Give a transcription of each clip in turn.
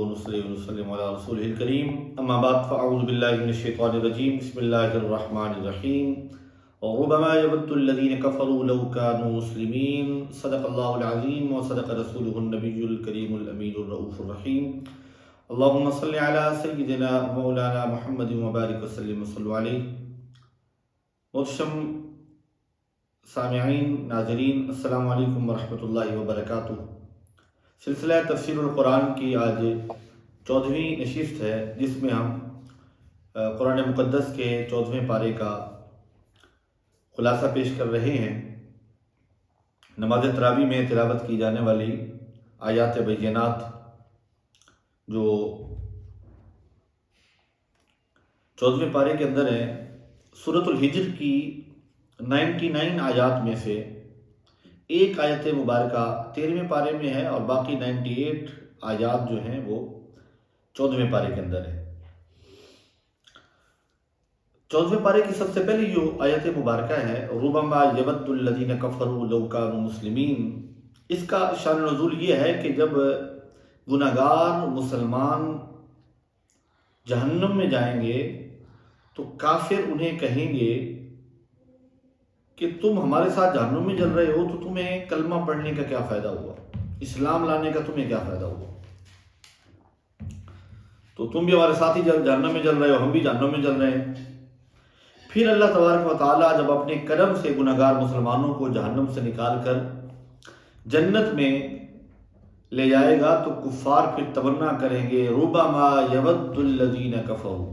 ونصلي ونسلم على رسوله الكريم أما بعد فأعوذ بالله من الشيطان الرجيم بسم الله الرحمن الرحيم وربما يود الذين كفروا لو كانوا مسلمين صدق الله العظيم وصدق رسوله النبي الكريم الأمين الرؤوف الرحيم اللهم صل على سيدنا مولانا محمد وبارك وسلم وصلوا عليه. محترم سامعین ناظرین السلام علیکم ورحمۃ اللہ وبرکاتہ. سلسلہ تفسیر القرآن کی آج 14ویں نشست ہے جس میں ہم قرآن مقدس کے 14ویں پارے کا خلاصہ پیش کر رہے ہیں. نماز تراویح میں تلاوت کی جانے والی آیات بینات جو 14ویں پارے کے اندر ہیں، سورۃ الحجر کی 99 آیات میں سے ایک آیت مبارکہ 13ویں پارے میں ہے اور باقی 98 آیات جو ہیں وہ 14ویں پارے کے اندر ہے. 14ویں پارے کی سب سے پہلی جو آیت مبارکہ ہے ربما یود الذین کفروا لو کانوا مسلمین، اس کا شان نزول یہ ہے کہ جب گناہگار مسلمان جہنم میں جائیں گے تو کافر انہیں کہیں گے کہ تم ہمارے ساتھ جہنم میں جل رہے ہو تو تمہیں کلمہ پڑھنے کا کیا فائدہ ہوا، اسلام لانے کا تمہیں کیا فائدہ ہوا، تو تم بھی ہمارے ساتھ ہی جہنم میں جل رہے ہو، ہم بھی جہنم میں جل رہے ہیں. پھر اللہ تبارک و تعالیٰ جب اپنے کرم سے گناہگار مسلمانوں کو جہنم سے نکال کر جنت میں لے جائے گا تو کفار پھر تمنا کریں گے ربما یود الذین کفروا،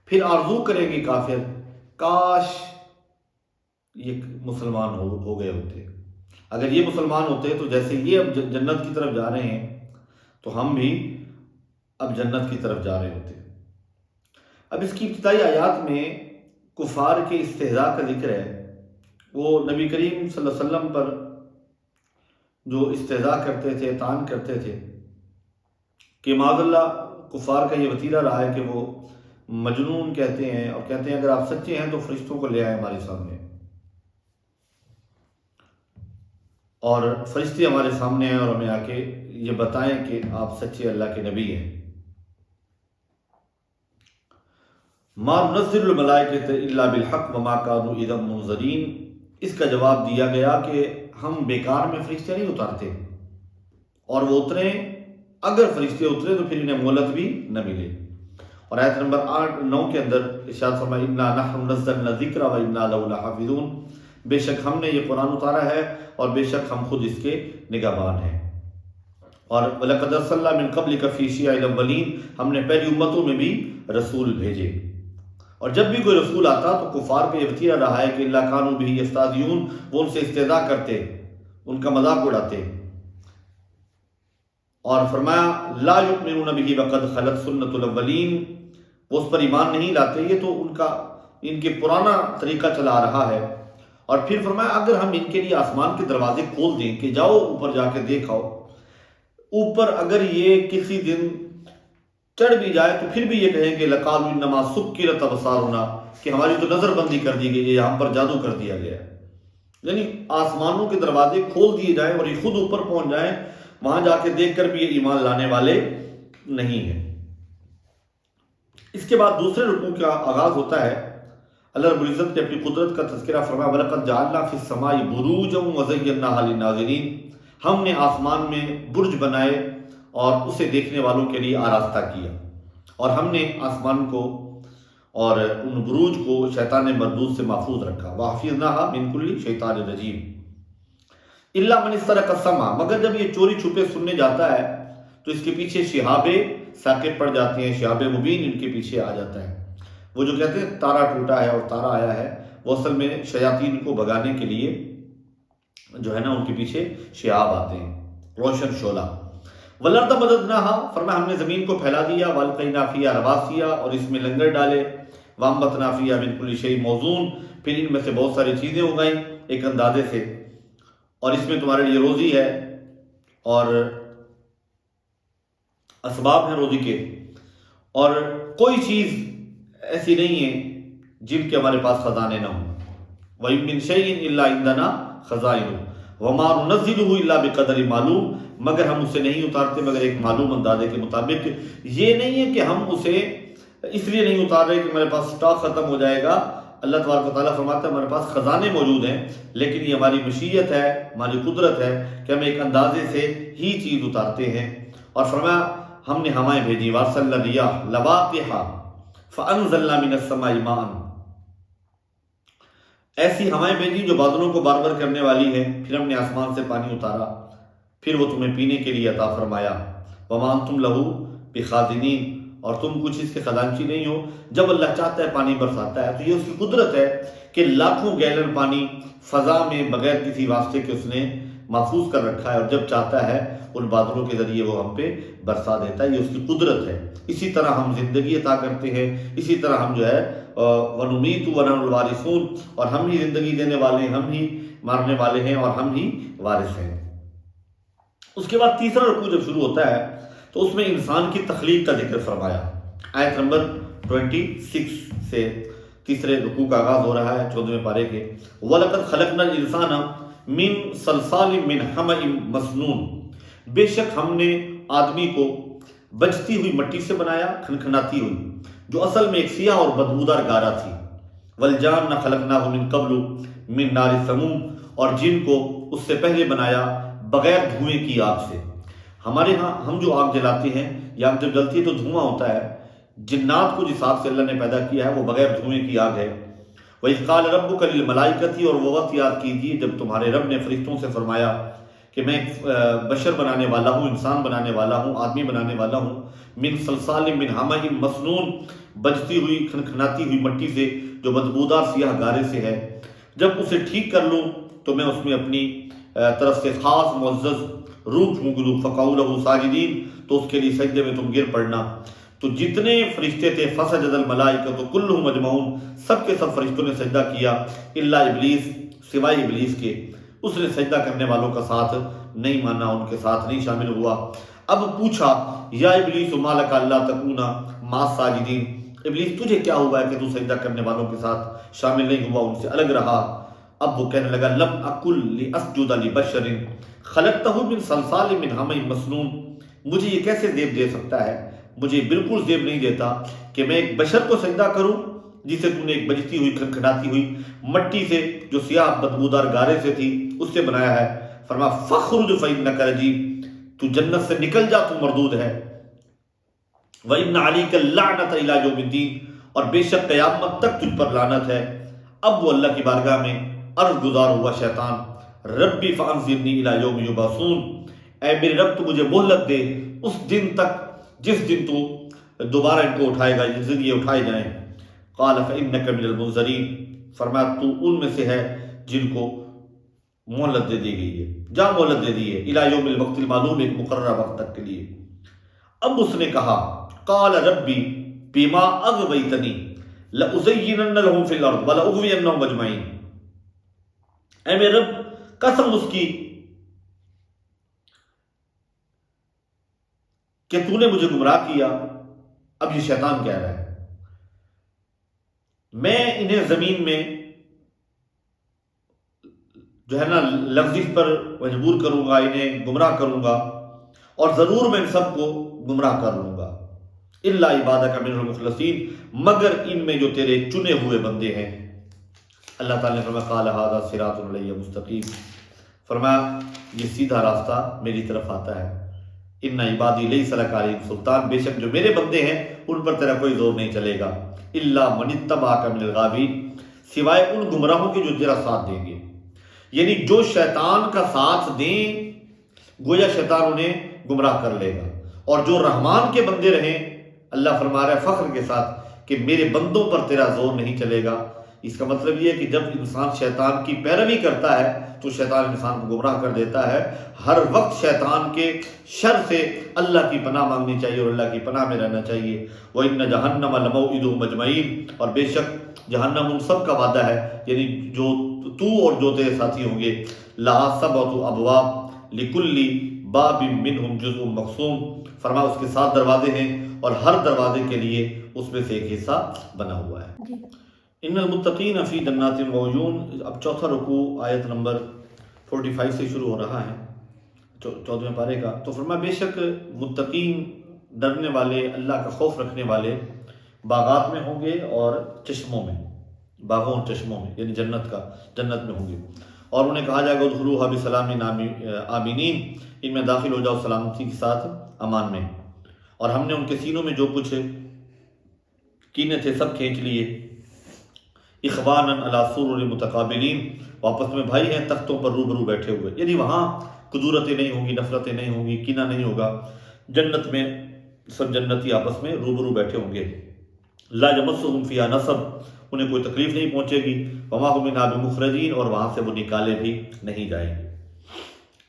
پھر آرزو کریں گے کافر کاش یہ مسلمان ہو گئے ہوتے، اگر یہ مسلمان ہوتے تو جیسے یہ اب جنت کی طرف جا رہے ہیں تو ہم بھی اب جنت کی طرف جا رہے ہوتے. اب اس کی ابتدائی آیات میں کفار کے استہزاء کا ذکر ہے. وہ نبی کریم صلی اللہ علیہ وسلم پر جو استہزاء کرتے تھے، طعن کرتے تھے کہ معاذ اللہ کفار کا یہ وتیرہ رہا ہے کہ وہ مجنون کہتے ہیں اور کہتے ہیں اگر آپ سچے ہیں تو فرشتوں کو لے آئیں ہمارے سامنے، اور فرشتے ہمارے سامنے ہیں اور ہمیں آ کے یہ بتائیں کہ آپ سچے اللہ کے نبی ہیں. ما ننزل الملائکۃ الا بالحق وما كانوا اذا منذرین، اس کا جواب دیا گیا کہ ہم بیکار میں فرشتے نہیں اتارتے، اور وہ اتریں اگر فرشتے اترے تو پھر انہیں مہلت بھی نہ ملے. اور آیت نمبر 9 کے اندر ارشاد فرمایا انا نحن نزلنا الذکر وانا له لحافظون، بے شک ہم نے یہ قرآن اتارا ہے اور بے شک ہم خود اس کے نگہبان ہیں. اور وَلَقَدْ أَرْسَلْنَا مِن قَبْلِكَ فِي شِيَعِ الْأَوَّلِينَ، ہم نے پہلی امتوں میں بھی رسول بھیجے. اور جب بھی کوئی رسول آتا تو کفار پہ یہ وتیرہ رہا ہے کہ اللہ كَانُوا بِهِ يَسْتَهْزِئُونَ، وہ ان سے استہزاء کرتے، ان کا مذاق اڑاتے. اور فرمایا لا يؤمنون به وقد خلت سنة الأولين، وہ اس پر ایمان نہیں لاتے، یہ تو ان کے پرانا طریقہ چلا رہا ہے. اور پھر فرمایا اگر ہم ان کے لیے آسمان کے دروازے کھول دیں کہ جاؤ اوپر جا کے دیکھاؤ، اوپر اگر یہ کسی دن چڑھ بھی جائے تو پھر بھی یہ کہیں گے لقالوا انما سکرت ابصارنا، کہ ہماری تو نظر بندی کر دی گئی ہے، یہاں پر جادو کر دیا گیا ہے. یعنی آسمانوں کے دروازے کھول دیے جائیں اور یہ خود اوپر پہنچ جائیں، وہاں جا کے دیکھ کر بھی یہ ایمان لانے والے نہیں ہیں. اس کے بعد دوسرے رکوع کا آغاز ہوتا ہے. اللہ رب العزت نے اپنی قدرت کا تذکرہ فرمایا وَلَقَدْ جَعَلْنَا فِي السَّمَاءِ بُرُوجًا وَزَيَّنَّاهَا لِلنَّاظِرِينَ، ہم نے آسمان میں برج بنائے اور اسے دیکھنے والوں کے لیے آراستہ کیا. اور ہم نے آسمان کو اور ان بروج کو شیطان مردود سے محفوظ رکھا. وَحَفِظْنَاهَا مِن كُلِّ شَيْطَانٍ رَجِيمٍ إِلَّا مَنِ اسْتَرَقَ السَّمْعَ، مگر جب یہ چوری چھپے سننے جاتا ہے تو اس کے پیچھے شہاب ثاقب پڑ جاتے ہیں، شہاب مبین ان کے پیچھے آ جاتا ہے. وہ جو کہتے ہیں تارا ٹوٹا ہے اور تارا آیا ہے، وہ اصل میں شیاطین کو بھگانے کے لیے جو ہے نا ان کے پیچھے شہاب آتے ہیں، روشن شعلہ. وَالْأَرْضَ مَدَدْنَاهَا، فرمایا ہم نے زمین کو پھیلا دیا، وَأَلْقَيْنَا فِيهَا رَوَاسِيَ، اور اس میں لنگر ڈالے، وَأَنبَتْنَا فِيهَا مِن كُلِّ شَيْءٍ مَوْزُونٍ، پھر ان میں سے بہت ساری چیزیں اگائیں ایک اندازے سے، اور اس میں تمہارے لیے روزی ہے اور اسباب ہیں روزی کے، اور کوئی چیز ایسی نہیں ہے جن کے ہمارے پاس خزانے نہ ہوں. وَإِن مِّن شَيْءٍ إِلَّا عِندَنَا خَزَائِنُهُ، وما ننزلہ الا بقدر معلوم، مگر ہم اسے نہیں اتارتے مگر ایک معلوم اندازے کے مطابق. یہ نہیں ہے کہ ہم اسے اس لیے نہیں اتار رہے کہ میرے پاس سٹاک ختم ہو جائے گا. اللہ تبارک و تعالیٰ فرماتا ہے ہمارے پاس خزانے موجود ہیں، لیکن یہ ہماری مشیت ہے، ہماری قدرت ہے کہ ہم ایک اندازے سے ہی چیز اتارتے ہیں. اور فرمایا ہم نے ہوائیں بھیجی، وارسلنا الرياح لواقح فانزلنا من السماء ماء، ایسی ہوائیں بھیجی جو بادلوں کو بار بار کرنے والی ہیں، پھر ہم نے آسمان سے پانی اتارا، پھر وہ تمہیں پینے کے لیے عطا فرمایا. وما انتم لہ بخازنین، اور تم کچھ اس کے خزانچی نہیں ہو. جب اللہ چاہتا ہے پانی برساتا ہے تو یہ اس کی قدرت ہے کہ لاکھوں گیلن پانی فضا میں بغیر کسی واسطے کے اس نے محفوظ کر رکھا ہے، اور جب چاہتا ہے ان بادلوں کے ذریعے وہ ہم پہ برسا دیتا ہے. یہ اس کی قدرت ہے. اسی طرح ہم زندگی عطا کرتے ہیں، اسی طرح ہم جو ہے وَنُمِيتُ وَنَحْنُ الْوَارِثُونَ، اور ہم ہی زندگی دینے والے ہیں، ہم ہی مارنے والے ہیں، اور ہم ہی وارث ہیں. اس کے بعد تیسرا رکوع جب شروع ہوتا ہے تو اس میں انسان کی تخلیق کا ذکر فرمایا. آیت نمبر 26 سے تیسرے رکوع کا آغاز ہو رہا ہے 14ویں پارے کے. وَلَقَدْ خَلَقْنَا الْإِنسَانَ مِنْ صَلْصَالٍ مِنْ حَمَإٍ مَسْنُونٍ، بے شک ہم نے آدمی کو بجتی ہوئی مٹی سے بنایا، کھنکھناتی ہوئی، جو اصل میں ایک سیاہ اور بدبودار گارا تھی. وَالْجَانَّ خَلَقْنَاهُ مِنْ قَبْلُ مِنْ نَارِ السَّمُومِ، اور جن کو اس سے پہلے بنایا بغیر دھوئیں کی آگ سے. ہمارے ہاں ہم جو آگ جلاتے ہیں یا آگ جب جلتی ہے تو دھواں ہوتا ہے، جنات کو جس آگ سے اللہ نے پیدا کیا ہے وہ بغیر دھوئیں کی آگ ہے. وَإِذْ قَالَ رَبُّكَ لِلْمَلَائِكَةِ، اور وہ وقت یاد کیجیے جب تمہارے رب نے فرشتوں سے فرمایا کہ میں ایک بشر بنانے والا ہوں، انسان بنانے والا ہوں، آدمی بنانے والا ہوں. من صلصال من حمأ مسنون، بجتی ہوئی کھنکھناتی ہوئی مٹی سے جو بدبودار سیاہ گارے سے ہے. جب اسے ٹھیک کر لوں تو میں اس میں اپنی طرف سے خاص معزز روح پھونک دوں. فقعوا لہ ساجدین، تو اس کے لیے سجدے میں تم گر پڑنا. تو جتنے فرشتے تھے فسجد الملائکۃ کلھم اجمعون، سب کے سب فرشتوں نے سجدہ کیا، الا ابلیس، سوائے ابلیس کے. اس نے سجدہ کرنے والوں کا ساتھ نہیں مانا، ان کے ساتھ نہیں شامل ہوا. اب پوچھا یا ابلیس ما لک الا تکون مع الساجدین، ابلیس تجھے کیا ہوا ہے کہ تو سجدہ کرنے والوں کے ساتھ شامل نہیں ہوا، ان سے الگ رہا. اب وہ کہنے لگا لم اکل لاسجد لبشر خلقتہ من صلصال من حمأ مسنون، مجھے یہ کیسے زیب دے سکتا ہے، مجھے بالکل زیب نہیں دیتا کہ میں ایک بشر کو سجدہ کروں جسے تم نے ایک بجتی ہوئی کھنکھناتی ہوئی مٹی سے جو سیاہ بدبودار گارے سے تھی اس سے بنایا ہے. فرمایا فخرج فإنک رجیم، تو جنت سے نکل جا، تو مردود ہے. وإن علیک اللعنۃ الی یوم الدین، اور بے شک قیامت تک تجھ پر لعنت ہے. اب وہ اللہ کی بارگاہ میں عرض گزار ہوا شیطان، ربی فانظرنی الی یوم یبعثون، اے میرے رب تو مجھے مہلت دے اس دن تک جس دن تو دوبارہ ان کو اٹھائے گا، جس دن یہ اٹھائے جائیں. قال فإنک من المنظرین، فرمایا تو ان میں سے ہے جن کو مہلت دے دی گئی ہے، جا مہلت دے دی ہے، الی یوم الوقت المعلوم، ایک مقررہ وقت تک کے لیے. اب اس نے کہا قال ربی بما اغویتنی لأزینن لهم فی الارض ولأغوینہم اجمعین، اے میرے رب قسم اس کی کہ تو نے مجھے گمراہ کیا. اب یہ شیطان کہہ رہا ہے میں انہیں زمین میں جو ہے نا لفظ پر مجبور کروں گا، انہیں گمراہ کروں گا، اور ضرور میں ان سب کو گمراہ کر لوں گا. الا عبادک منهم المخلصین، مگر ان میں جو تیرے چنے ہوئے بندے ہیں. اللہ تعالیٰ نے فرمایا قال ھذا صراط علی مستقیم، فرمایا یہ سیدھا راستہ میری طرف آتا ہے. ان عبادی لیس لک علیہم سلطان، بے شک جو میرے بندے ہیں ان پر تیرا کوئی زور نہیں چلے گا. الا من اتبعک من الغاوین، سوائے ان گمراہوں کے جو تیرا ساتھ دیں گے. یعنی جو شیطان کا ساتھ دیں گویا شیطان انہیں گمراہ کر لے گا، اور جو رحمان کے بندے رہیں اللہ فرما رہا ہے فخر کے ساتھ کہ میرے بندوں پر تیرا زور نہیں چلے گا. اس کا مطلب یہ ہے کہ جب انسان شیطان کی پیروی کرتا ہے تو شیطان انسان کو گمراہ کر دیتا ہے. ہر وقت شیطان کے شر سے اللہ کی پناہ مانگنی چاہیے اور اللہ کی پناہ میں رہنا چاہیے. وَإِنَّ جَهَنَّمَ لَمَوْعِدُهُمْ أَجْمَعِينَ، اور بے شک جہنم ان سب کا وعدہ ہے، یعنی جو تو اور جو تیرے ساتھی ہوں گے. لَهَا سَبْعَةُ أَبْوَابٍ لِكُلِّ بَابٍ مِّنْهُمْ جُزْءٌ مَقْسُومٌ، فرمایا اس کے 7 دروازے ہیں اور ہر دروازے کے لیے اس میں سے ایک حصہ بنا ہوا ہے. ان المتقین فی جنات و عیون. اب چوتھا رکوع آیت نمبر 45 سے شروع ہو رہا ہے 14ویں پارے کا. تو فرمایا بے شک متقین ڈرنے والے اللہ کا خوف رکھنے والے باغات میں ہوں گے اور چشموں میں، باغوں اور چشموں میں، یعنی جنت میں ہوں گے. اور انہیں کہا جائے گا ادخلوھا بسلام آمنین، ان میں داخل ہو جاؤ سلامتی کے ساتھ امان میں. اور ہم نے ان کے سینوں میں جو کچھ کینے تھے سب کھینچ لیے. اخوانا علی سرر متقابلین، آپس میں بھائی ہیں تختوں پر روبرو بیٹھے ہوئے، یعنی وہاں قدورتیں نہیں ہوں گی، نفرتیں نہیں ہوں گی، کینہ نہیں ہوگا. جنت میں سب جنتی آپس میں روبرو بیٹھے ہوں گے. لا یمسہم فیہا نصب، انہیں کوئی تکلیف نہیں پہنچے گی. وما ھم منھا بمخرجین، اور وہاں سے وہ نکالے بھی نہیں جائیں گے.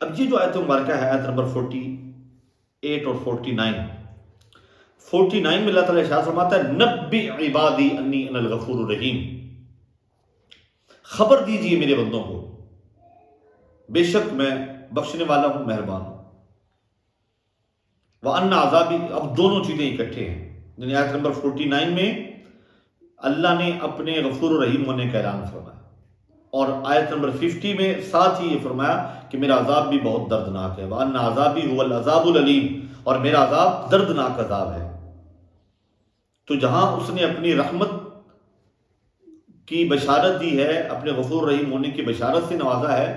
اب یہ جو آیت مبارکہ ہے آیت نمبر 48 اور 49 میں اللہ تعالیٰ ارشاد فرماتا ہے نبئ عبادی انی انا الغفور الرحیم، خبر دیجئے میرے بندوں کو بے شک میں بخشنے والا ہوں، مہربان ہوں. وَأَنَّ عَذَابِي، اب دونوں چیزیں اکٹھے ہیں. یعنی آیت نمبر 49 میں اللہ نے اپنے غفور الرحیم ہونے کا اعلان فرمایا، اور آیت نمبر 50 میں ساتھ ہی یہ فرمایا کہ میرا عذاب بھی بہت دردناک ہے. وَأَنَّ عَذَابِي هُوَ الْعَذَابُ الْأَلِيمُ، اور میرا عذاب دردناک عذاب ہے. تو جہاں اس نے اپنی رحمت کی بشارت دی ہے، اپنے غفور رحیم ہونے کی بشارت سے نوازا ہے،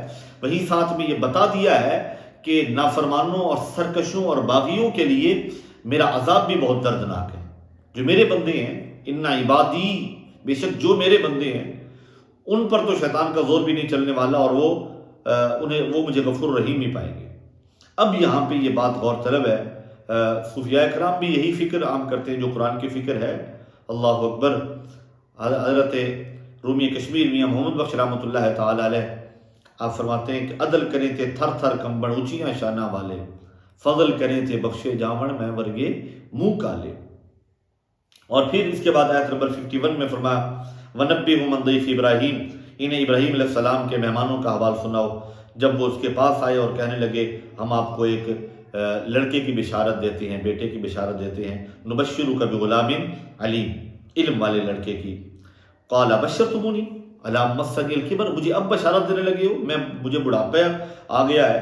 وہیں ساتھ میں یہ بتا دیا ہے کہ نافرمانوں اور سرکشوں اور باغیوں کے لیے میرا عذاب بھی بہت دردناک ہے. جو میرے بندے ہیں، ان عبادی، بے شک جو میرے بندے ہیں، ان پر تو شیطان کا زور بھی نہیں چلنے والا، اور وہ مجھے غفور رحیم نہیں پائیں گے. اب یہاں پہ یہ بات غور طلب ہے، صوفیاء کرام بھی یہی فکر عام کرتے ہیں جو قرآن کی فکر ہے. اللہ اکبر. حضرت رومی کشمیر میاں محمد بخش رحمۃ اللہ تعالی علیہ آپ فرماتے ہیں کہ عدل کریں تھے تھر تھر کمبڑ اونچیاں شانہ والے، فضل کریں تھے بخشے جامڑ میں ورگے منہ کالے. اور پھر اس کے بعد آیت نمبر 51 میں فرمایا وَنَبِّئْهُمْ عَنْ ضَيْفِ ابراہیم، انہیں ابراہیم علیہ السلام کے مہمانوں کا حوال سناؤ جب وہ اس کے پاس آئے اور کہنے لگے ہم آپ کو ایک لڑکے کی بشارت دیتے ہیں، بیٹے کی بشارت دیتے ہیں. نبشرک بغلام علیم، علم والے لڑکے کی. قال بشرتمونی علی مسنی الکبر، مجھے اب بشارت دینے لگے ہو، مجھے بڑھاپا آ گیا ہے.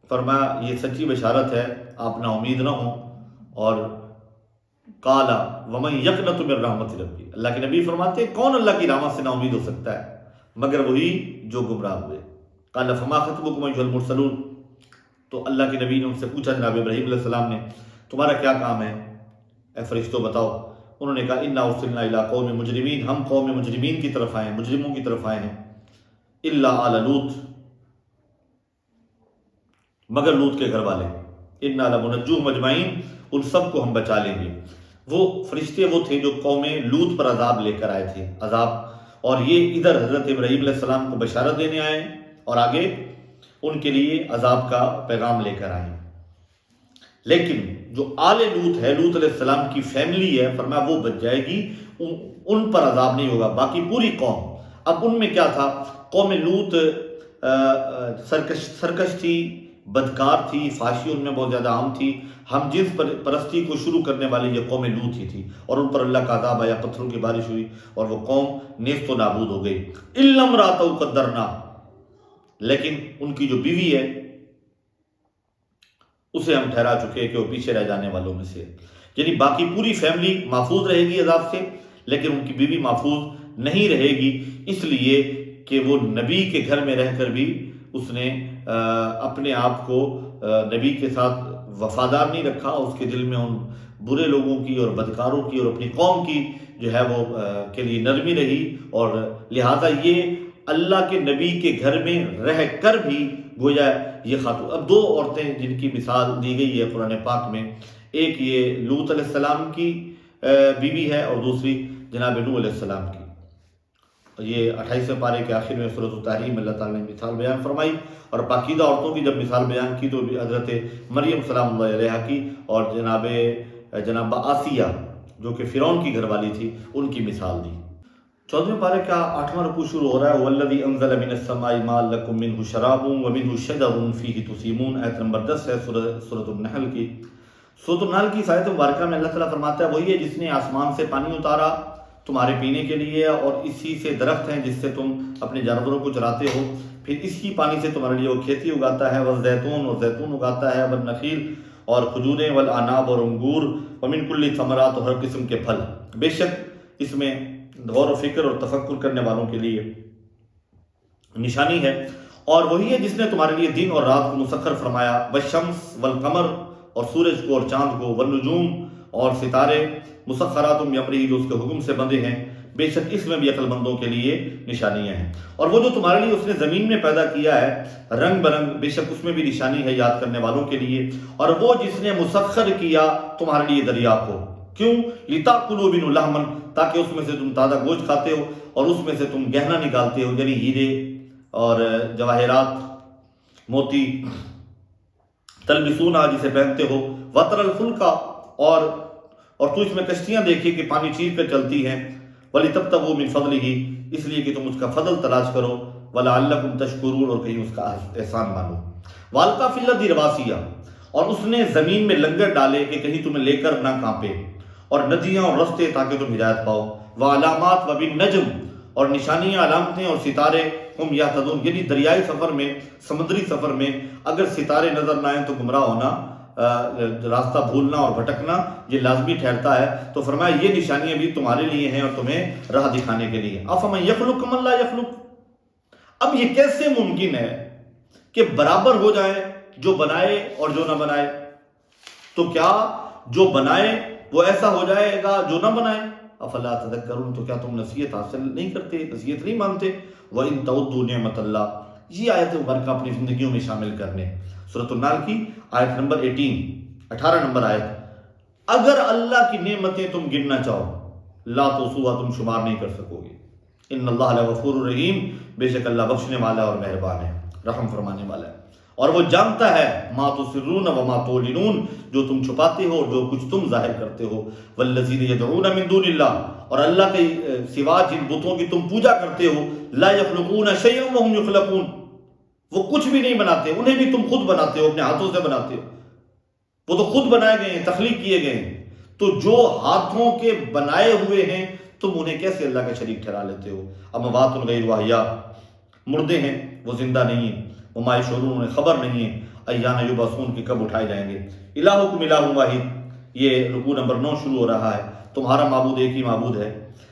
فرمایا یہ سچی بشارت ہے، آپ نا امید نہ ہوں. اور قال ومن یقنط من رحمت ربی، اللہ کے نبی فرماتے ہیں کون اللہ کی رحمت سے نا امید ہو سکتا ہے مگر وہی جو گمراہ ہوئے. قال فما خطبکم ایھا المرسلون، تو اللہ کے نبی نے ان سے پوچھا، جناب ابراہیم علیہ السلام نے، تمہارا کیا کام ہے اے فرشتوں بتاؤ. انہوں نے کہا انا ارسلنا الی قوم مجرمین، ہم قوم مجرمین کی طرف آئے ہیں، مجرموں کی طرف آئے ہیں. الا آل لوط، مگر لوط کے گھر والے. انا لمنجوہم اجمعین، ان سب کو ہم بچا لیں گے. وہ فرشتے وہ تھے جو قوم لوط پر عذاب لے کر آئے تھے، عذاب، اور یہ ادھر حضرت ابراہیم علیہ السلام کو بشارت دینے آئے اور آگے ان کے لیے عذاب کا پیغام لے کر آئے. لیکن جو آل لوط ہے، لوط علیہ السلام کی فیملی ہے، فرمایا وہ بچ جائے گی، ان پر عذاب نہیں ہوگا، باقی پوری قوم. اب ان میں کیا تھا، قوم لوط سرکش تھی، بدکار تھی، فحاشی ان میں بہت زیادہ عام تھی. ہم جنس پرستی کو شروع کرنے والی یہ قوم لوط ہی تھی، اور ان پر اللہ کا عذاب آیا، پتھروں کی بارش ہوئی اور وہ قوم نیست و نابود ہو گئی. الا امرأتہ قدرنا، لیکن ان کی جو بیوی ہے اسے ہم ٹھہرا چکے کہ وہ پیچھے رہ جانے والوں میں سے. یعنی باقی پوری فیملی محفوظ رہے گی عذاب سے، لیکن ان کی بیوی محفوظ نہیں رہے گی، اس لیے کہ وہ نبی کے گھر میں رہ کر بھی اس نے اپنے آپ کو نبی کے ساتھ وفادار نہیں رکھا. اس کے دل میں ان برے لوگوں کی اور بدکاروں کی اور اپنی قوم کی جو ہے وہ کے لیے نرمی رہی، اور لہٰذا یہ اللہ کے نبی کے گھر میں رہ کر بھی گویا یہ خاتون. اب دو عورتیں جن کی مثال دی گئی ہے قرآن پاک میں، ایک یہ لوط علیہ السلام کی بیوی ہے اور دوسری جناب نوح علیہ السلام کی. یہ 28ویں پارے کے آخر میں سورۃ التحریم میں اللہ تعالیٰ نے مثال بیان فرمائی، اور پاکیزہ عورتوں کی جب مثال بیان کی تو حضرت مریم سلام اللہ علیہا کی اور جناب آسیہ جو کہ فرعون کی گھر والی تھی ان کی مثال دی. 14ویں پارے کا 8واں رکوع شروع ہو رہا ہے وَالَّذِي أَنزَلَ مِنَ السَّمَاءِ مَاءً لَكُم مِّنْهُ شَرَابٌ وَمِنْهُ شَجَرٌ فِيهِ تُسِيمُونَ. آیت نمبر 10 ہے سورۃ النحل کی. سورۃ النحل کی آیت مبارکہ میں اللہ تعالیٰ فرماتا ہے وہی ہے جس نے آسمان سے پانی اتارا تمہارے پینے کے لیے، اور اسی سے درخت ہیں جس سے تم اپنے جانوروں کو چراتے ہو، پھر اسی پانی سے تمہارے لیے وہ کھیتی اگاتا ہے، والزیتون اور زیتون اگاتا ہے، والنخیل اور کھجوریں، والعناب اور انگور، ومن کل ثمرات اور ہر قسم کے پھل۔ بے شک اس میں غور و فکر اور تفکر کرنے والوں کے لیے نشانی ہے۔ اور وہی ہے جس نے تمہارے لیے دن اور رات کو مسخر فرمایا، والشمس والقمر اور سورج کو اور چاند کو، والنجوم اور ستارے مسخرات بامرہ جو اس کے حکم سے بندھے ہیں، بے شک اس میں بھی عقل مندوں کے لیے نشانیاں ہیں۔ اور وہ جو تمہارے لیے اس نے زمین میں پیدا کیا ہے رنگ برنگ، بے شک اس میں بھی نشانی ہے یاد کرنے والوں کے لیے۔ اور وہ جس نے مسخر کیا تمہارے لیے دریا کو، کیوں؟ لِتَأْكُلُوا مِنْهُ لَحْمًا، تاکہ اس میں سے تم تازہ گوشت کھاتے ہو اور اس میں سے تم گہنا نکالتے ہو، یعنی ہیرے اور جواہرات، موتی، تلبسونہا جسے پہنتے ہو، وَتَرَى الْفُلْكَ اور تو اس میں کشتیاں دیکھی کہ پانی چیر کر چلتی ہیں، وَلِتَبْتَغُوا مِنْ فَضْلِهِ اس لیے کہ تم اس کا فضل تلاش کرو، وَلَعَلَّكُمْ تَشْكُرُونَ اور کہیں اس کا احسان مانو۔ وَأَلْقَىٰ فِي الْأَرْضِ رَوَاسِيَ اور اس نے زمین میں لنگر ڈالے کہ کہیں تمہیں لے کر نہ کانپے، اور ندیاں اور رستے تاکہ تم ہدایت پاؤ، وَعَلَامَاتٍ وَبِالنَّجْمِ اور نشانیاں، علامتیں اور ستارے، ہم یہتدون یعنی دریائی سفر میں، سمندری سفر میں اگر ستارے نظر نہ آئیں تو گمراہ ہونا، راستہ بھولنا اور بھٹکنا یہ لازمی ٹھہرتا ہے۔ تو فرمایا یہ نشانیاں بھی تمہارے لیے ہیں اور تمہیں راہ دکھانے کے لیے۔ افمن یخلق کمن لا یخلق، اب یہ کیسے ممکن ہے کہ برابر ہو جائے جو بنائے اور جو نہ بنائے؟ تو کیا جو بنائے وہ ایسا ہو جائے گا جو نہ بنائے؟ افلا تذکرون، تو کیا تم نصیحت حاصل نہیں کرتے، نصیحت نہیں مانتے؟ وَإِن تَعُدُّوا نِعْمَتَ اللَّهِ، یہ آیت مبارکہ اپنی زندگیوں میں شامل کرنے۔ سورۃ النحل کی آیت نمبر 18 نمبر آیت، اگر اللہ کی نعمتیں تم گننا چاہو، لا تحصوها تم شمار نہیں کر سکو گے۔ ان اللہ لغفور رحیم، بے شک اللہ بخشنے والا اور مہربان ہے، رحم فرمانے والا ہے، اور وہ جانتا ہے ما تسرون وما تعلنون، جو تم چھپاتے ہو اور جو کچھ تم ظاہر کرتے ہو۔ والذین یدعون من دون اللہ، اور اللہ کے سوا جن بتوں کی تم پوجا کرتے ہو، لا یخلقون شیئا وهم یخلقون، وہ کچھ بھی نہیں بناتے، انہیں بھی تم خود بناتے ہو، اپنے ہاتھوں سے بناتے ہو، وہ تو خود بنائے گئے ہیں، تخلیق کیے گئے ہیں۔ تو جو ہاتھوں کے بنائے ہوئے ہیں تم انہیں کیسے اللہ کا شریک ٹھہرا لیتے ہو؟ اموات غیر احیاء، مردے ہیں وہ زندہ نہیں ہیں، وما یشعرون انہیں خبر نہیں ہے، ایان یبعثون کہ کب اٹھائے جائیں گے۔ الہکم الہ واحد، یہ رکوع نمبر 9 شروع ہو رہا ہے، تمہارا معبود ایک ہی معبود ہے،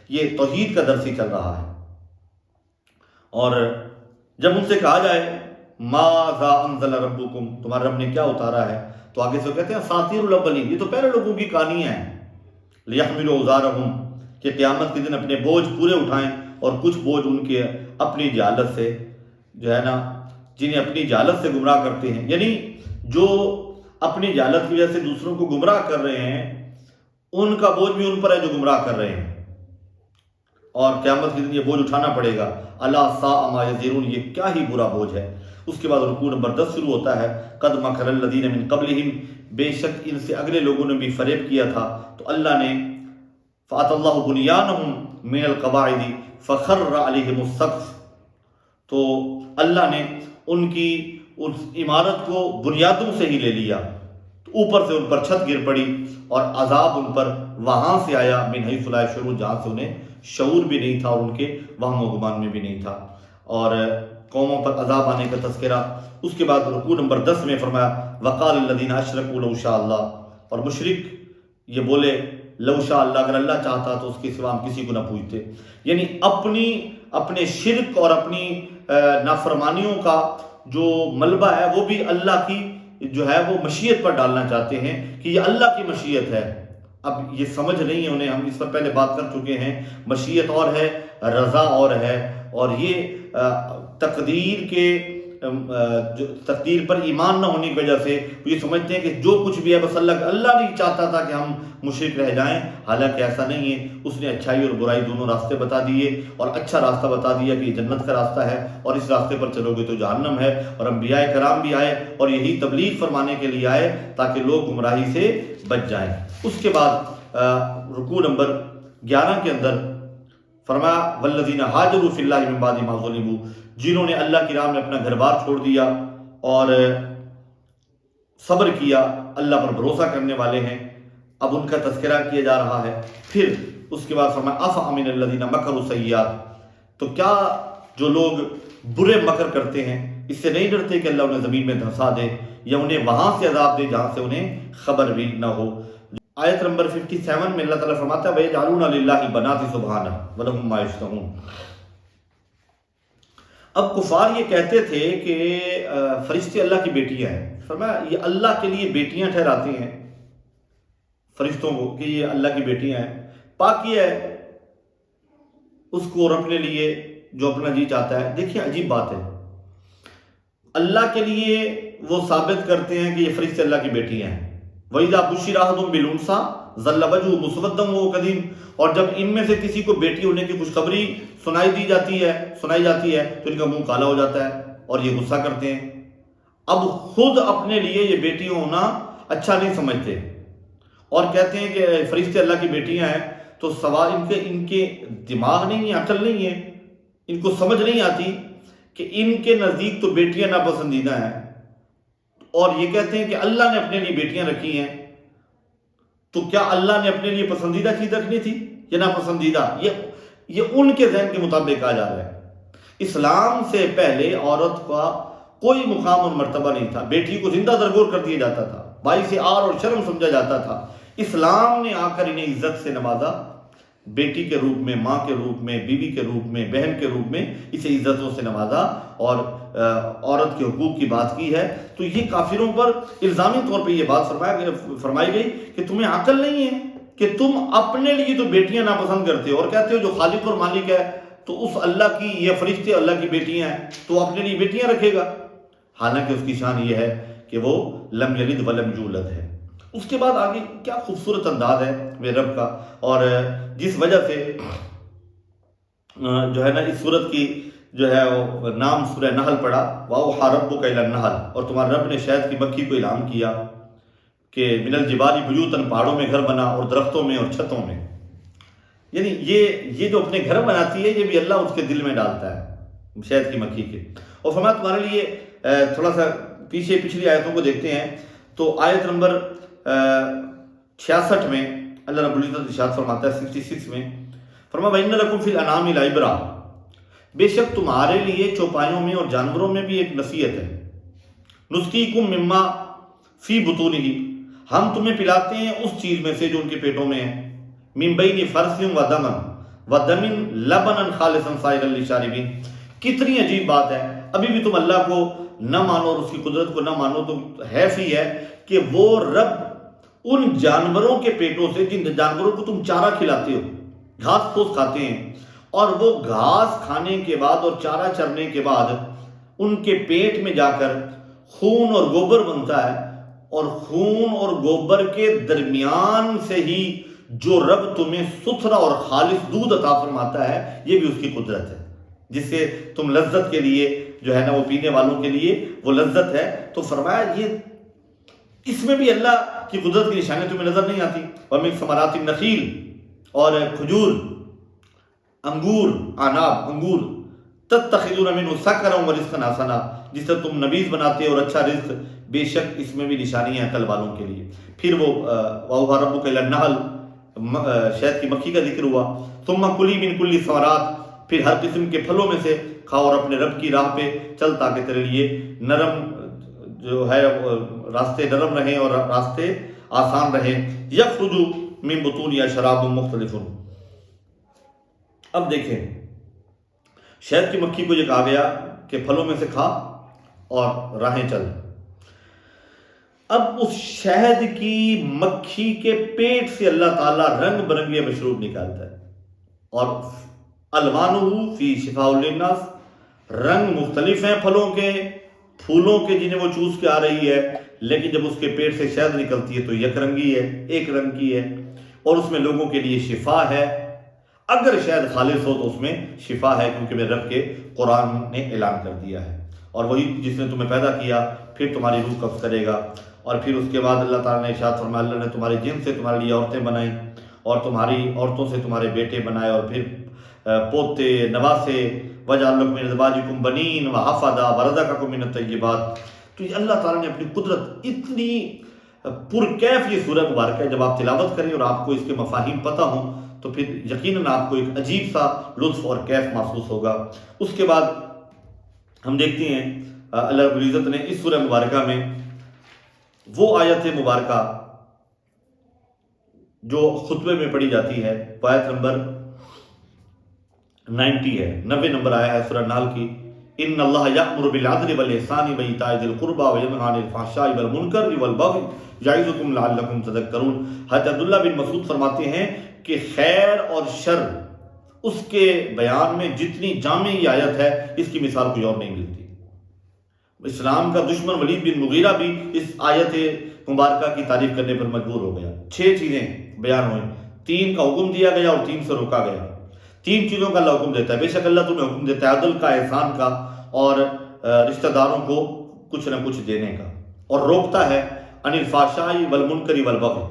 یہ توحید کا درس ہی چل رہا ہے۔ اور جب ان سے کہا جائے ماذا انزل ربکم، تمہارے رب نے کیا اتارا ہے، تو آگے سے کہتے ہیں اساطیر الاولین، یہ تو پہلے لوگوں کی کہانیاں ہیں۔ لیحملوا اوزارہم، کہ قیامت کے دن اپنے بوجھ پورے اٹھائیں، اور کچھ بوجھ ان کے اپنی جہالت سے جو ہے نا، جنہیں اپنی جہالت سے گمراہ کرتے ہیں، یعنی جو اپنی جہالت کی وجہ سے دوسروں کو گمراہ کر رہے ہیں ان کا بوجھ بھی ان پر ہے جو گمراہ کر رہے ہیں، اور قیامت کے دن یہ بوجھ اٹھانا پڑے گا۔ الا ساء ما یزرون، یہ کیا ہی برا بوجھ ہے۔ اس کے بعد رکوع نمبر 10 شروع ہوتا ہے، قد مکر الذین من قبلہم، بے شک ان سے اگلے لوگوں نے بھی فریب کیا تھا، تو اللہ نے فَأَتَى اللَّهُ بُنْيَانَهُمْ مِنَ الْقَوَاعِدِ فَخَرَّ عَلَيْهِمُ السَّقْفُ، تو اللہ نے ان کی اس عمارت کو بنیادوں سے ہی لے لیا، تو اوپر سے ان پر چھت گر پڑی، اور عذاب ان پر وہاں سے آیا، من حیث لا یشعرون، جہاں سے انہیں شعور بھی نہیں تھا اور ان کے وہم و گمان میں بھی نہیں تھا۔ اور قوموں پر عذاب آنے کا تذکرہ۔ اس کے بعد رکوع نمبر 10 میں فرمایا وقال الذین اشرکوا لو شاء اللہ، اور مشرک یہ بولے لو شاء اللہ، اگر اللہ چاہتا تو اس کے سوا ہم کسی کو نہ پوجتے، یعنی اپنے شرک اور اپنی نافرمانیوں کا جو ملبہ ہے وہ بھی اللہ کی جو ہے وہ مشیت پر ڈالنا چاہتے ہیں کہ یہ اللہ کی مشیت ہے۔ اب یہ سمجھ نہیں ہے انہیں، ہم اس پر پہلے بات کر چکے ہیں، مشیت اور ہے، رضا اور ہے، اور یہ تقدیر کے تقدیر پر ایمان نہ ہونے کی وجہ سے یہ سمجھتے ہیں کہ جو کچھ بھی ہے بس اللہ نہیں چاہتا تھا کہ ہم مشرک رہ جائیں، حالانکہ ایسا نہیں ہے۔ اس نے اچھائی اور برائی دونوں راستے بتا دیے، اور اچھا راستہ بتا دیا کہ یہ جنت کا راستہ ہے اور اس راستے پر چلو گے تو جہنم ہے، اور انبیاء کرام بھی آئے اور یہی تبلیغ فرمانے کے لیے آئے تاکہ لوگ گمراہی سے بچ جائیں۔ اس کے بعد رکوع نمبر 11 کے اندر فرمایا والذین ہاجروا فی اللہ من بعد ما ظلموا، جنہوں نے اللہ کی راہ میں اپنا گھر بار چھوڑ دیا اور صبر کیا، اللہ پر بھروسہ کرنے والے ہیں، اب ان کا تذکرہ کیا جا رہا ہے۔ پھر اس کے بعد فرمایا افامن الذین مکروا السیئات، تو کیا جو لوگ برے مکر کرتے ہیں اس سے نہیں ڈرتے کہ اللہ انہیں زمین میں دھنسا دے یا انہیں وہاں سے عذاب دے جہاں سے انہیں خبر بھی نہ ہو۔ آیت نمبر 57 میں اللہ تعالیٰ فرماتا ہے وَيَجْعَلُونَ لِلَّهِ الْبَنَاتِ سُبْحَانَهُ وَلَهُم مَّا يَشْتَهُونَ۔ اب کفار یہ کہتے تھے کہ فرشتے اللہ کی بیٹیاں ہیں، فرمایا یہ اللہ کے لیے بیٹیاں ٹھہراتے ہیں فرشتوں کو کہ یہ اللہ کی بیٹیاں ہیں، پاکی ہے اس کو اور اپنے لیے جو اپنا جی چاہتا ہے۔ دیکھیں عجیب بات ہے، اللہ کے لیے وہ ثابت کرتے ہیں کہ یہ فرشتے اللہ کی بیٹیاں ہیں۔ وَإِذَا بُشِّرَ أَحَدٌ بِالْأُنثَىٰ ظَلَّ وَجْهُهُ مُسْوَدًّا وَهُوَ كَظِيمٌ، اور جب ان میں سے کسی کو بیٹی ہونے کی خوشخبری سنائی جاتی ہے تو ان کا منہ کالا ہو جاتا ہے اور یہ غصہ کرتے ہیں۔ اب خود اپنے لیے یہ بیٹی ہونا اچھا نہیں سمجھتے اور کہتے ہیں کہ فرشتے اللہ کی بیٹیاں ہیں، تو سوال ان کے دماغ نہیں ہے، عقل نہیں ہے، ان کو سمجھ نہیں آتی کہ ان کے نزدیک تو بیٹیاں ناپسندیدہ ہیں، اور یہ کہتے ہیں کہ اللہ نے اپنے لیے بیٹیاں رکھی ہیں، تو کیا اللہ نے اپنے لیے پسندیدہ چیز رکھنی تھی یا ناپسندیدہ؟ یہ ان کے ذہن کے مطابق کہا جا رہا ہے۔ اسلام سے پہلے عورت کا کوئی مقام اور مرتبہ نہیں تھا، بیٹی کو زندہ درگور کر دیا جاتا تھا، باعث عار اور شرم سمجھا جاتا تھا۔ اسلام نے آ کر انہیں عزت سے نوازا، بیٹی کے روپ میں، ماں کے روپ میں، بیوی کے روپ میں، بہن کے روپ میں اسے عزتوں سے نوازا اور عورت کے حقوق کی بات کی ہے۔ تو یہ کافروں پر الزامی طور پہ یہ بات فرمائی گئی کہ تمہیں عقل نہیں ہے کہ تم اپنے لیے تو بیٹیاں ناپسند کرتے ہو اور کہتے ہو جو خالق اور مالک ہے تو اس اللہ کی، یہ فرشتے اللہ کی بیٹیاں ہیں تو اپنے لیے بیٹیاں رکھے گا، حالانکہ اس کی شان یہ ہے کہ وہ لم یلد ولم یولد ہے۔ اس کے بعد آگے کیا خوبصورت انداز ہے میرے رب کا، اور جس وجہ سے جو ہے نا اس سورت کی جو ہے وہ نام سورہ نحل پڑا، وَأَوْحَىٰ رَبُّكَ إِلَى النَّحْلِ، اور تمہارے رب نے شہد کی مکھی کو اعلان کیا کہ من الجبال بیوتاً، پہاڑوں میں گھر بنا، اور درختوں میں اور چھتوں میں، یعنی یہ جو اپنے گھر بناتی ہے یہ بھی اللہ اس کے دل میں ڈالتا ہے شہد کی مکھی کے۔ اور فرمایا تمہارے لیے تھوڑا سا پچھلی آیتوں کو دیکھتے ہیں تو آیت نمبر 66 میں اللہ رب العزت ارشاد فرماتا ہے 66 میں، فرمایا وَإِنَّ لَكُمْ فِي الْأَنْعَامِ لَعِبْرَةً، بے شک تمہارے لیے چوپایوں میں اور جانوروں میں بھی ایک نصیحت ہے۔ نُسْقِيكُم مِّمَّا فِي بُطُونِهِ، ہم تمہیں پلاتے ہیں اس چیز میں سے جو ان کے پیٹوں میں ہے، مِن بَيْنِ فَرْثٍ وَدَمٍ لَبَنًا خَالِصًا سَائِغًا لِلشَّارِبِينَ۔ کتنی عجیب بات ہے، ابھی بھی تم اللہ کو نہ مانو اور اس کی قدرت کو نہ مانو تو حیف ہی ہے کہ وہ رب ان جانوروں کے پیٹوں سے، جن جانوروں کو تم چارہ کھلاتے ہو، گھاس پھوس کھاتے ہیں، اور وہ گھاس کھانے کے بعد اور چارہ چرنے کے بعد ان کے پیٹ میں جا کر خون اور گوبر بنتا ہے، اور خون اور گوبر کے درمیان سے ہی جو رب تمہیں ستھرا اور خالص دودھ عطا فرماتا ہے، یہ بھی اس کی قدرت ہے، جس سے تم لذت کے لیے جو ہے نا وہ پینے والوں کے لیے وہ لذت ہے۔ تو فرمایا یہ اس میں بھی اللہ کی قدرت کی نشانیاں تمہیں نظر نہیں آتی۔ وَمِن ثمرات النخیل، اور کھجور، انگور، عناب، انگور، تتخذون منہ سکرا ورزقا حسنا، جس سے تم نبیذ بناتے ہو اور اچھا رزق، بے شک اس میں بھی نشانیاں ہیں عقل والوں کے لیے۔ پھر وہ وَأَوْحَىٰ رَبُّكَ إِلَى النَّحْلِ، شہد کی مکھی کا ذکر ہوا۔ ثُمَّ كُلِي مِن كُلِّ الثَّمَرَاتِ، پھر ہر قسم کے پھلوں میں سے کھاؤ اور اپنے رب کی راہ پہ چل تاکہ تیرے لیے نرم جو ہے راستے نرم رہیں اور راستے آسان رہیں۔ یخرج من بطونہا شراب مختلف۔ اب دیکھیں شہد کی مکھی کو یہ کہا گیا کہ پھلوں میں سے کھا اور راہیں چل۔ اب اس شہد کی مکھی کے پیٹ سے اللہ تعالیٰ رنگ برنگے مشروب نکالتا ہے، اور الوانہ فی شفاء للناس، رنگ مختلف ہیں پھلوں کے، پھولوں کے جنہیں وہ چوس کے آ رہی ہے، لیکن جب اس کے پیٹ سے شہد نکلتی ہے تو یک رنگی ہے، ایک رنگ کی ہے، اور اس میں لوگوں کے لیے شفا ہے۔ اگر شہد خالص ہو تو اس میں شفا ہے، کیونکہ میرے رب کے قرآن نے اعلان کر دیا ہے۔ اور وہی جس نے تمہیں پیدا کیا پھر تمہاری روح قبض کرے گا۔ اور پھر اس کے بعد اللہ تعالیٰ نے ارشاد فرمایا اللہ نے تمہارے جن سے تمہارے لیے عورتیں بنائیں اور تمہاری عورتوں سے تمہارے بیٹے بنائے، اور پھر پوتے نواسے، وَجَعَلَ لَكُم مِّنْ أَزْوَاجِكُم بَنِينَ وَحَفَدَةً وَرَزَقَكُم مِّنَ الطَّيِّبَاتِ۔ تو یہ اللہ تعالیٰ نے اپنی قدرت اتنی پرکیف، یہ سورہ مبارکہ ہے، جب آپ تلاوت کریں اور آپ کو اس کے مفاہیم پتہ ہوں تو پھر یقیناً آپ کو ایک عجیب سا لطف اور کیف محسوس ہوگا۔ اس کے بعد ہم دیکھتے ہیں اللہ رب العزت نے اس سورہ مبارکہ میں وہ آیت مبارکہ جو خطبے میں پڑھی جاتی ہے، آیت نمبر 90 ہے، 90 نمبر آیا ہے سورہ نحل کی، ان اللہ یأمر بالعدل والإحسان وإیتاء ذی القربى وینہی عن الفحشاء والمنکر والبغی یعظکم لعلکم تذکرون۔ حضرت عبداللہ بن مسعود فرماتے ہیں کہ خیر اور شر اس کے بیان میں جتنی جامع یہ آیت ہے، اس کی مثال کوئی اور نہیں ملتی۔ اسلام کا دشمن ولید بن مغیرہ بھی اس آیت مبارکہ کی تعریف کرنے پر مجبور ہو گیا۔ 6 چیزیں بیان ہوئیں، 3 کا حکم دیا گیا اور 3 سے روکا گیا۔ 3 چیزوں کا اللہ حکم دیتا ہے، بے شک اللہ تمہیں حکم دیتا ہے عدل کا، احسان کا اور رشتہ داروں کو کچھ نہ کچھ دینے کا، اور روکتا ہے عن الفحشاء والمنکر والبغی،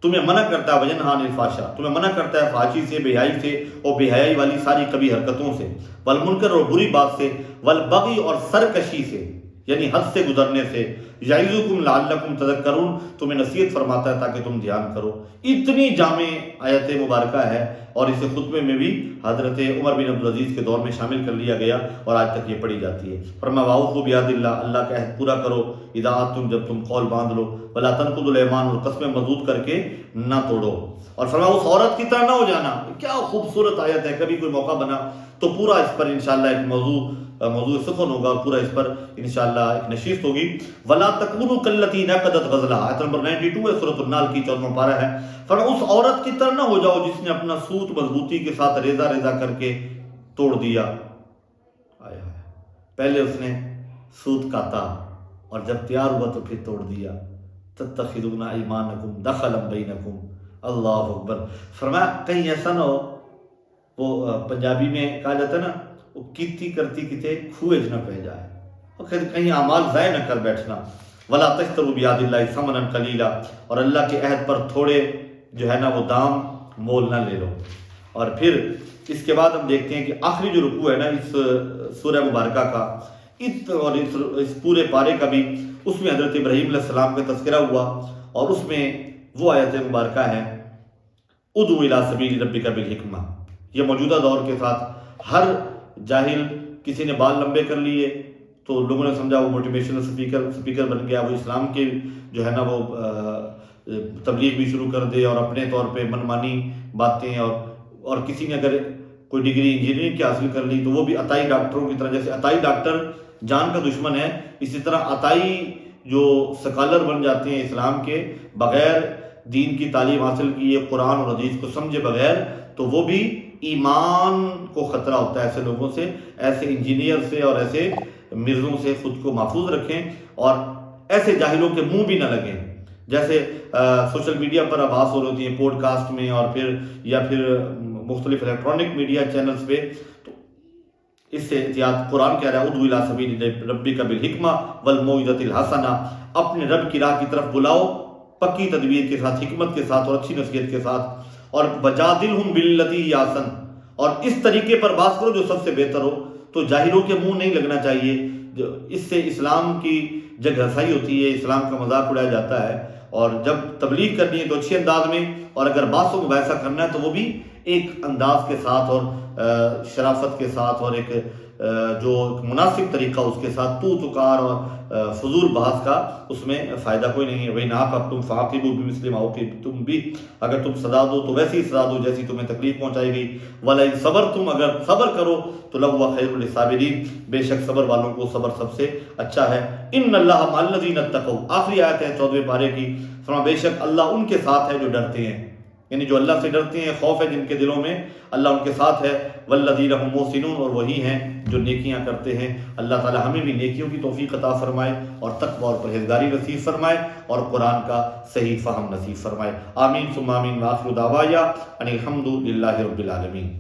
تمہیں منع کرتا ہے وینہی عن الفحشاء، تمہیں منع کرتا ہے فحاشی سے، بے حیائی سے اور بے حیائی والی ساری کبھی حرکتوں سے، والمنکر اور بری بات سے، والبغی اور سرکشی سے یعنی حد سے گزرنے سے، یعظکم لعلکم تذکرون، تمہیں نصیحت فرماتا ہے تاکہ تم دھیان کرو۔ اتنی جامع آیت مبارکہ ہے اور اسے خطبے میں بھی حضرت عمر بن عبدالعزیز کے دور میں شامل کر لیا گیا اور آج تک یہ پڑھی جاتی ہے۔ فرمایا وَأَوْفُوا بِعَهْدِ اللَّهِ، اللہ کا عہد پورا کرو، اذا عَهْدتُم، جب تم قول باندھ لو، وَلَا تَنقُضُوا الْأَيْمَانَ، اور قسمیں مضبوط کر کے نہ توڑو۔ اور فرمایا اس عورت کی طرح نہ ہو جانا۔ کیا خوبصورت آیت ہے، کبھی کوئی موقع بنا تو پورا اس پر انشاءاللہ ایک موضوع سخن ہوگا اور پورا اس پر انشاءاللہ ایک نشست ہوگی۔ وَلَا تَكُونُوا كَالَّتِي نَقَضَتْ غَزْلَهَا، آیت نمبر 92 ہے، سورۃ النحل کی 14واں پارہ ہے۔ فرمایا اس عورت کی طرح نہ ہو جاؤ جس نے اپنا سوت مضبوطی کے ساتھ ریزہ ریزہ کر کے توڑ دیا۔ پہلے اس نے سوت کاتا اور جب تیار ہوا تو پھر توڑ دیا۔ تَتَّخِذُونَ أَيْمَانَكُمْ دَخَلًا بَيْنَكُمْ، اللہ اکبر۔ فرمایا کہیں ایسا نہ ہو، وہ پنجابی میں کہا جاتا ہے نا، وہ کیتی کرتی کتے کھوئے نہ پہ جائے، اور کہیں اعمال ضائع نہ کر بیٹھنا۔ وَلَا تَشْتَرُوا بِعَهْدِ اللَّهِ ثَمَنًا قَلِيلًا، اور اللہ کے عہد پر تھوڑے جو ہے نا وہ دام مول نہ لے لو۔ اور پھر اس کے بعد ہم دیکھتے ہیں کہ آخری جو رکوع ہے نا اس سورہ مبارکہ کا، اور اس پورے پارے کا بھی، اس میں حضرت ابراہیم علیہ السلام کا تذکرہ ہوا، اور اس میں وہ آیت مبارکہ ہے ادعو الی سبیل ربک بالحکمہ۔ یہ موجودہ دور کے ساتھ ہر جاہل، کسی نے بال لمبے کر لیے تو لوگوں نے سمجھا وہ موٹیویشنل سپیکر بن گیا، وہ اسلام کے جو ہے نا وہ تبلیغ بھی شروع کر دے اور اپنے طور پہ منمانی باتیں، اور کسی نے اگر کوئی ڈگری انجینئرنگ کی حاصل کر لی تو وہ بھی عطائی ڈاکٹروں کی طرح، جیسے عطائی ڈاکٹر جان کا دشمن ہے، اسی طرح عطائی جو سکالر بن جاتے ہیں اسلام کے، بغیر دین کی تعلیم حاصل کیے، قرآن اور حدیث کو سمجھے بغیر، تو وہ بھی ایمان کو خطرہ ہوتا ہے ایسے لوگوں سے۔ ایسے انجینئر سے اور ایسے مرزوں سے خود کو محفوظ رکھیں، اور ایسے جاہلوں کے منہ بھی نہ لگیں، جیسے سوشل میڈیا پر آباز ہو رہی ہیں، پوڈ کاسٹ میں اور یا پھر مختلف الیکٹرانک میڈیا چینلز پہ، تو اس سے احتیاط۔ قرآن کہہ رہا ہے ادعو الی سبیل ربک بالحکمہ والموعظۃ الحسنہ، اپنے رب کی راہ کی طرف بلاؤ پکی تدبیر کے ساتھ، حکمت کے ساتھ اور اچھی نصیحت کے ساتھ، اور وجادلہم باللتی ہی احسن، اور اس طریقے پر بات کرو جو سب سے بہتر ہو۔ تو جاہلوں کے منہ نہیں لگنا چاہیے، اس سے اسلام کی جگ ہنسائی ہوتی ہے، اسلام کا مذاق اڑایا جاتا ہے۔ اور جب تبلیغ کرنی ہے تو اچھے انداز میں، اور اگر بحث و مباحثہ کرنا ہے تو وہ بھی ایک انداز کے ساتھ اور شرافت کے ساتھ، اور ایک جو مناسب طریقہ اس کے ساتھ، تکار اور فضول بحث کا اس میں فائدہ کوئی نہیں ہے۔ وَإِنْ عَاقَبْتُمْ فَعَاقِبُوا بِمِثْلِ مَا عُوقِبْتُمْ بِهِ، اگر تم سزا دو تو ویسی سزا دو جیسی تمہیں تکلیف پہنچائی گئی۔ وَلَئِنْ صَبَرْتُمْ، اگر صبر کرو تو لَهُوَ خَيْرٌ لِلصَّابِرِينَ، بے شک صبر والوں کو صبر سب سے اچھا ہے۔ إِنَّ اللَّهَ مَعَ الَّذِينَ اتَّقَوْا، آخری آیت ہے 14ویں پارے کی۔ فرمایا بے شک اللہ ان کے ساتھ ہے جو ڈرتے ہیں، یعنی جو اللہ سے ڈرتے ہیں، خوف ہے جن کے دلوں میں، اللہ ان کے ساتھ ہے۔ والذین هم محسنون، اور وہی ہیں جو نیکیاں کرتے ہیں۔ اللہ تعالی ہمیں بھی نیکیوں کی توفیق عطا فرمائے، اور تقوی اور پرہیزگاری نصیب فرمائے، اور قرآن کا صحیح فہم نصیب فرمائے۔ آمین ثم آمین، وآخر دعوایا ان الحمد للہ رب العالمین۔